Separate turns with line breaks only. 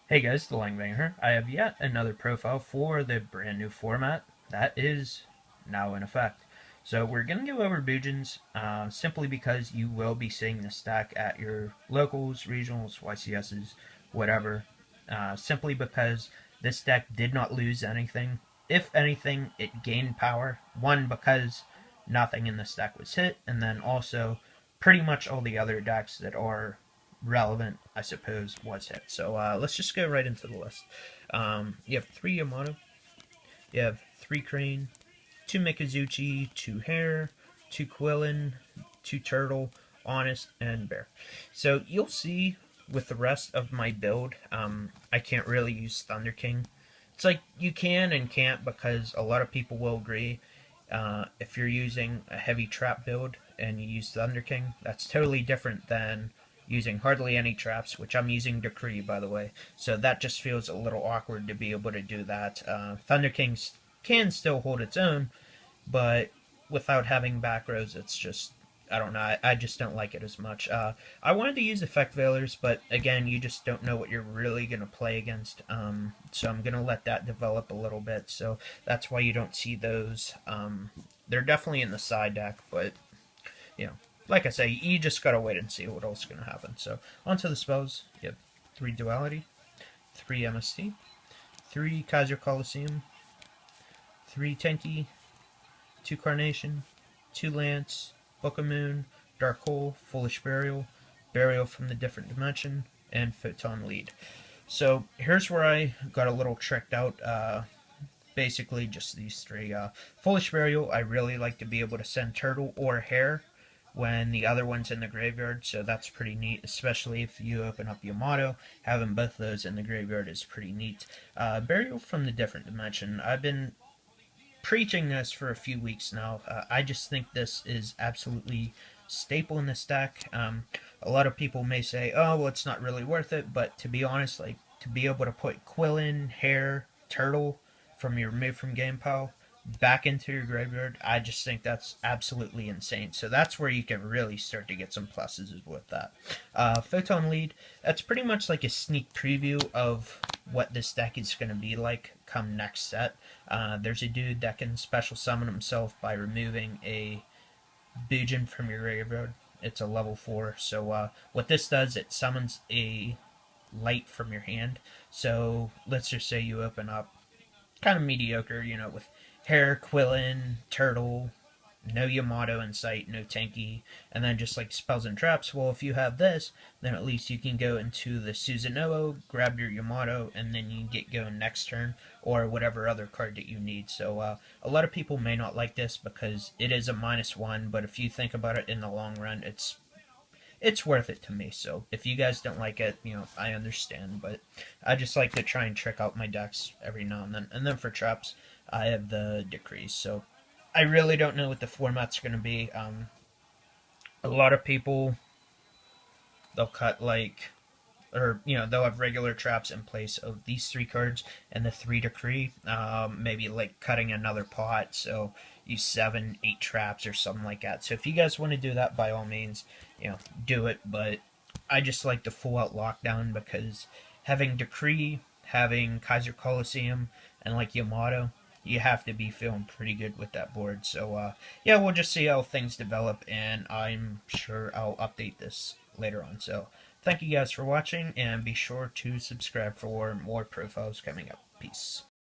Hey guys, the Langbanger here. I have yet another profile for the brand new format that is now in effect. So we're going to go over Bujins simply because you will be seeing the stack at your locals, regionals, YCSs, whatever. Simply because this deck did not lose anything. If anything, it gained power. One, because nothing in this deck was hit, and then also pretty much all the other decks that are relevant, I suppose, was hit. So let's just go right into the list. You have 3 Yamato, you have 3 Crane, 2 Mikazuchi, 2 Hare, 2 Quillin, 2 Turtle, Honest, and Bear. So you'll see with the rest of my build, I can't really use Thunder King. It's like you can and can't because a lot of people will agree. If you're using a heavy trap build and you use Thunder King, that's totally different than using hardly any traps, which I'm using Decree, by the way. So that just feels a little awkward to be able to do that. Thunder Kings can still hold its own, but without having back rows, it's just I don't know. I just don't like it as much. I wanted to use effect veilers, but again, you just don't know what you're really going to play against. So I'm going to let that develop a little bit. So that's why you don't see those. They're definitely in the side deck, but you know, like I say, you just gotta wait and see what else is gonna happen. So onto the spells. You have 3 Duality, 3 MST, 3 Kaiser Coliseum, 3 Tenki, 2 Carnation, 2 Lance, Book of Moon, Dark Hole, Foolish Burial, Burial from the Different Dimension, and Photon Lead. So here's where I got a little tricked out. Basically, just these 3. Foolish Burial, I really like to be able to send Turtle or Hare when the other one's in the graveyard, so that's pretty neat, especially if you open up Yamato. Having both those in the graveyard is pretty neat. Burial from the Different Dimension. I've been preaching this for a few weeks now. I just think this is absolutely staple in the stack. A lot of people may say, oh, well, it's not really worth it, but to be honest, like, to be able to put Quillin, Hare, Turtle from your remove from game pile back into your graveyard, I just think that's absolutely insane. So that's where you can really start to get some pluses with that. Photon Lead, that's pretty much like a sneak preview of what this deck is going to be like come next set. There's a dude that can special summon himself by removing a Bujin from your graveyard. It's a level 4. So what this does, it summons a light from your hand. So let's just say you open up kind of mediocre, with Hare, Quillin, Turtle, no Yamato in sight, no Tenki, and then just like spells and traps. Well, if you have this, then at least you can go into the Susanoo, grab your Yamato, and then you can get going next turn, or whatever other card that you need. So a lot of people may not like this because it is a -1, but if you think about it in the long run, it's worth it to me. So if you guys don't like it, I understand, but I just like to try and trick out my decks every now and then. And then for traps, I have the Decrees. So I really don't know what the format's going to be. A lot of people, they'll cut like, or they'll have regular traps in place of these 3 cards and the 3 Decree. Maybe like cutting another pot, so use 7, 8 traps or something like that. So if you guys want to do that, by all means, do it. But I just like the full out lockdown because having Decree, having Kaiser Coliseum, and like Yamato, you have to be feeling pretty good with that board. So yeah, we'll just see how things develop, and I'm sure I'll update this later on. So thank you guys for watching, and be sure to subscribe for more profiles coming up. Peace.